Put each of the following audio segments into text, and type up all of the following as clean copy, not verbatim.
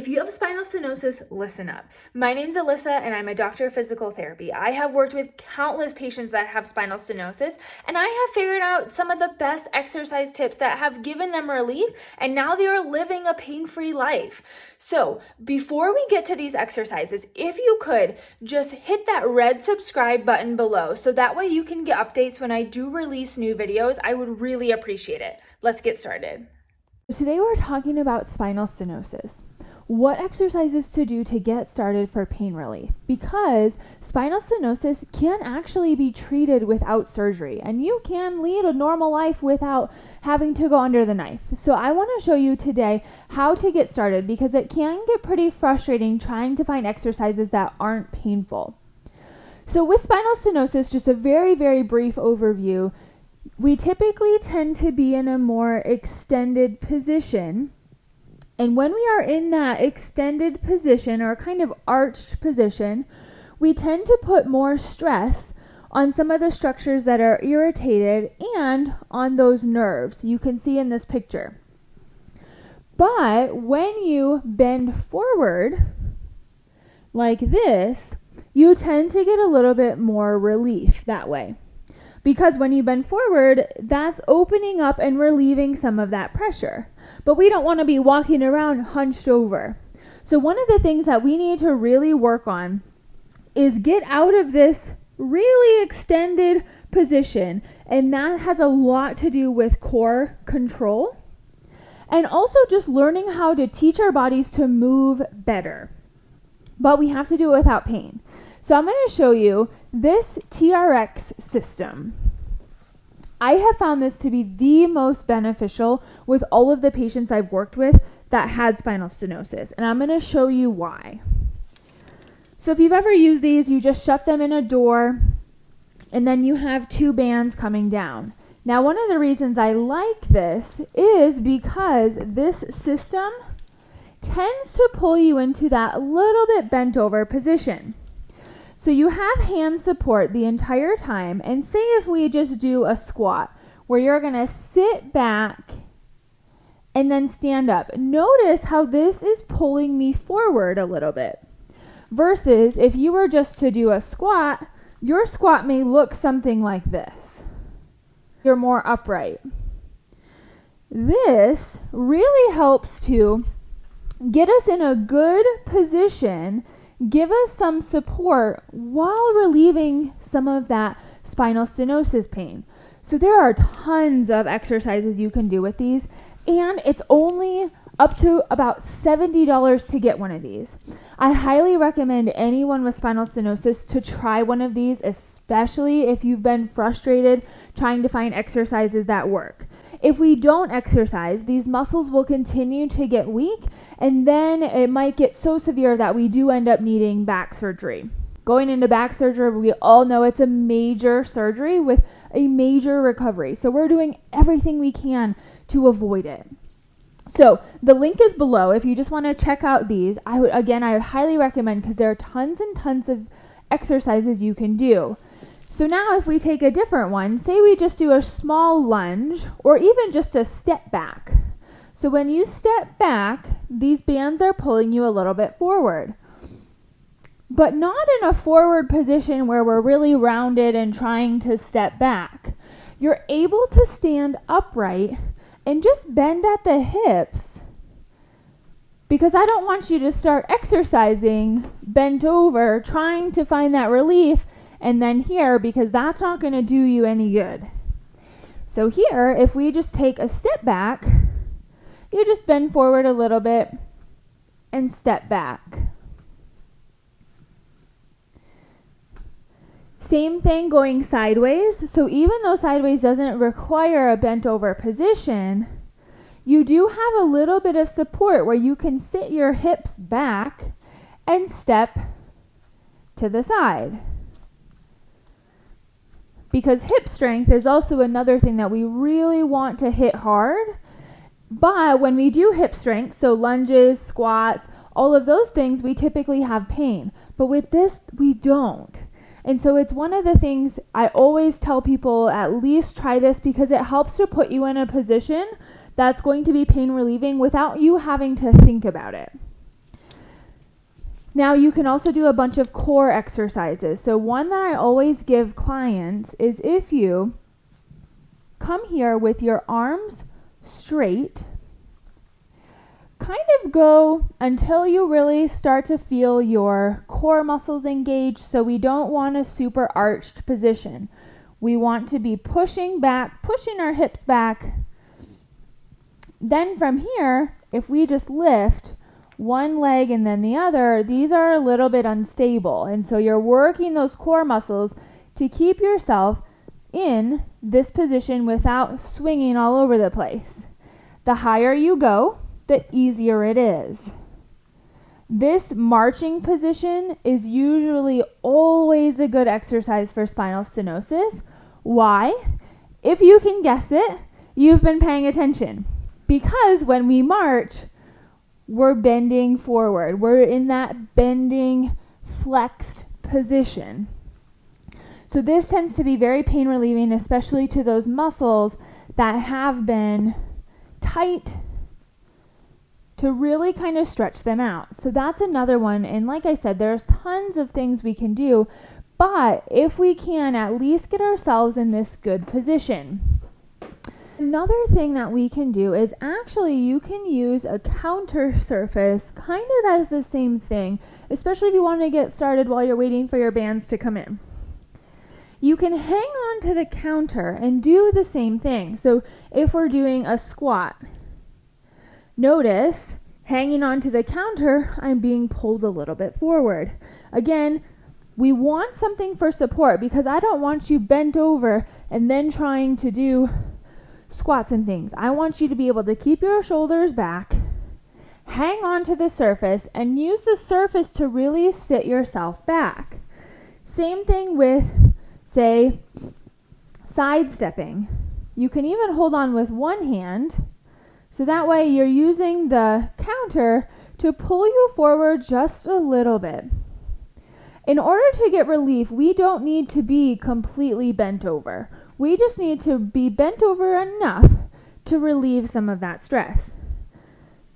If you have spinal stenosis, listen up. My name's Alyssa and I'm a doctor of physical therapy. I have worked with countless patients that have spinal stenosis, and I have figured out some of the best exercise tips that have given them relief, and now they are living a pain-free life. So before we get to these exercises, if you could just hit that red subscribe button below so that way you can get updates when I do release new videos, I would really appreciate it. Let's get started. Today we're talking about spinal stenosis. What exercises to do to get started for pain relief, because spinal stenosis can actually be treated without surgery, and you can lead a normal life without having to go under the knife. So I want to show you today how to get started, because it can get pretty frustrating trying to find exercises that aren't painful. So with spinal stenosis, just a very, very brief overview, we typically tend to be in a more extended position. And when we are in that extended position or kind of arched position, we tend to put more stress on some of the structures that are irritated and on those nerves you can see in this picture. But when you bend forward like this, you tend to get a little bit more relief that way. Because when you bend forward, that's opening up and relieving some of that pressure. But we don't want to be walking around hunched over. So one of the things that we need to really work on is get out of this really extended position. And that has a lot to do with core control. And also just learning how to teach our bodies to move better. But we have to do it without pain. So I'm going to show you this TRX system. I have found this to be the most beneficial with all of the patients I've worked with that had spinal stenosis, and I'm going to show you why. So if you've ever used these, you just shut them in a door, and then you have two bands coming down. Now, one of the reasons I like this is because this system tends to pull you into that little bit bent over position. So you have hand support the entire time, and say if we just do a squat where you're going to sit back and then stand up. Notice how this is pulling me forward a little bit. Versus if you were just to do a squat, your squat may look something like this. You're more upright. This really helps to get us in a good position, give us some support while relieving some of that spinal stenosis pain. So there are tons of exercises you can do with these, and it's only up to about $70 to get one of these. I highly recommend anyone with spinal stenosis to try one of these, especially if you've been frustrated trying to find exercises that work. If we don't exercise, these muscles will continue to get weak, and then it might get so severe that we do end up needing back surgery. Going into back surgery, we all know it's a major surgery with a major recovery. So we're doing everything we can to avoid it. So the link is below if you just want to check out these. I would highly recommend, because there are tons and tons of exercises you can do. So now if we take a different one, say we just do a small lunge or even just a step back. So when you step back, these bands are pulling you a little bit forward. But not in a forward position where we're really rounded and trying to step back. You're able to stand upright and just bend at the hips, because I don't want you to start exercising bent over, trying to find that relief, and then here, because that's not going to do you any good. So here, if we just take a step back, you just bend forward a little bit and step back. Same thing going sideways. So even though sideways doesn't require a bent over position, you do have a little bit of support where you can sit your hips back and step to the side. Because hip strength is also another thing that we really want to hit hard. But when we do hip strength, so lunges, squats, all of those things, we typically have pain. But with this, we don't. And so it's one of the things I always tell people, at least try this, because it helps to put you in a position that's going to be pain relieving without you having to think about it. Now you can also do a bunch of core exercises. So one that I always give clients is if you come here with your arms straight, kind of go until you really start to feel your core muscles engage. So we don't want a super arched position. We want to be pushing back, pushing our hips back. Then from here, if we just lift one leg and then the other, these are a little bit unstable. And so you're working those core muscles to keep yourself in this position without swinging all over the place. The higher you go, the easier it is. This marching position is usually always a good exercise for spinal stenosis. Why? If you can guess it, you've been paying attention. Because when we march, we're bending forward. We're in that bending, flexed position. So this tends to be very pain relieving, especially to those muscles that have been tight, to really kind of stretch them out. So that's another one. And like I said, there's tons of things we can do, but if we can at least get ourselves in this good position. Another thing that we can do is actually you can use a counter surface kind of as the same thing, especially if you want to get started while you're waiting for your bands to come in. You can hang on to the counter and do the same thing. So if we're doing a squat, notice hanging on to the counter, I'm being pulled a little bit forward. Again, we want something for support because I don't want you bent over and then trying to do squats and things. I want you to be able to keep your shoulders back, hang on to the surface, and use the surface to really sit yourself back. Same thing with, say, sidestepping. You can even hold on with one hand, so that way you're using the counter to pull you forward just a little bit. In order to get relief, we don't need to be completely bent over. We just need to be bent over enough to relieve some of that stress.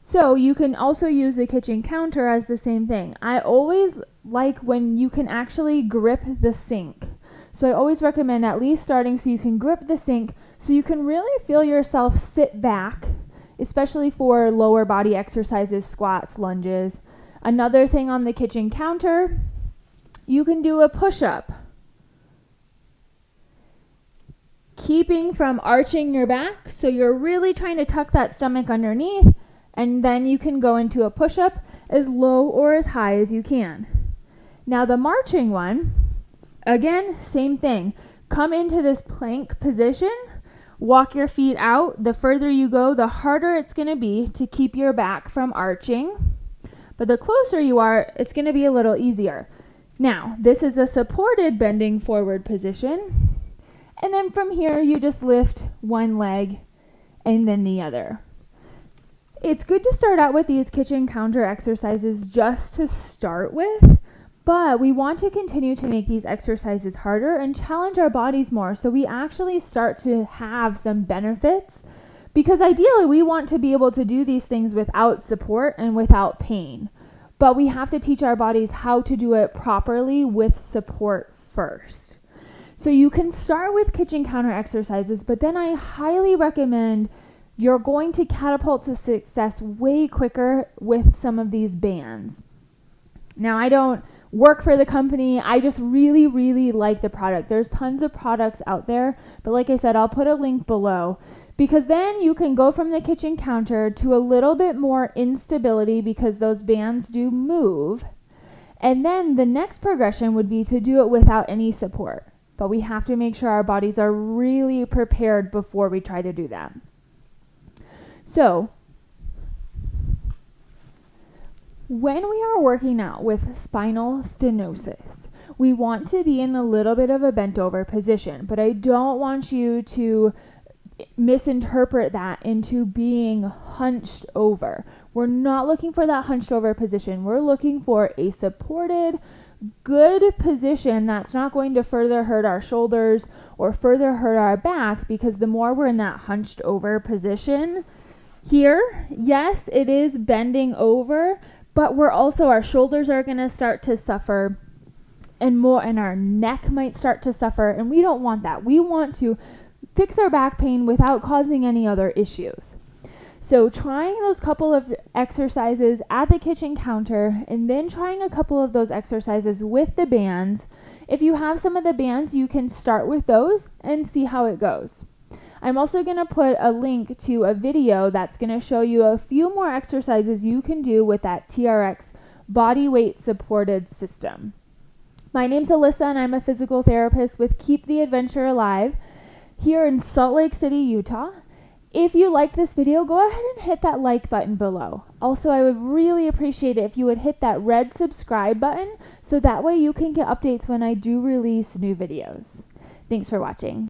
So you can also use the kitchen counter as the same thing. I always like when you can actually grip the sink. So I always recommend at least starting so you can grip the sink so you can really feel yourself sit back, especially for lower body exercises, squats, lunges. Another thing on the kitchen counter, you can do a push-up. Keeping from arching your back, so you're really trying to tuck that stomach underneath, and then you can go into a push-up as low or as high as you can. Now the marching one, again, same thing. Come into this plank position, walk your feet out. The further you go, the harder it's going to be to keep your back from arching. But the closer you are, it's going to be a little easier. Now, this is a supported bending forward position. And then from here, you just lift one leg and then the other. It's good to start out with these kitchen counter exercises just to start with, but we want to continue to make these exercises harder and challenge our bodies more so we actually start to have some benefits, because ideally we want to be able to do these things without support and without pain, but we have to teach our bodies how to do it properly with support first. So you can start with kitchen counter exercises, but then I highly recommend you're going to catapult to success way quicker with some of these bands. Now, I don't work for the company. I just really, really like the product. There's tons of products out there, but like I said, I'll put a link below, because then you can go from the kitchen counter to a little bit more instability because those bands do move. And then the next progression would be to do it without any support. But we have to make sure our bodies are really prepared before we try to do that. So, when we are working out with spinal stenosis, we want to be in a little bit of a bent over position, but I don't want you to misinterpret that into being hunched over. We're not looking for that hunched over position. We're looking for a supported, good position that's not going to further hurt our shoulders or further hurt our back, because the more we're in that hunched over position here, yes, it is bending over, but our shoulders are going to start to suffer, and our neck might start to suffer, and we don't want that. We want to fix our back pain without causing any other issues. So trying those couple of exercises at the kitchen counter, and then trying a couple of those exercises with the bands. If you have some of the bands, you can start with those and see how it goes. I'm also going to put a link to a video that's going to show you a few more exercises you can do with that TRX Bodyweight supported system. My name's Alyssa, and I'm a physical therapist with Keep the Adventure Alive here in Salt Lake City, Utah. If you like this video, go ahead and hit that like button below. Also, I would really appreciate it if you would hit that red subscribe button so that way you can get updates when I do release new videos. Thanks for watching.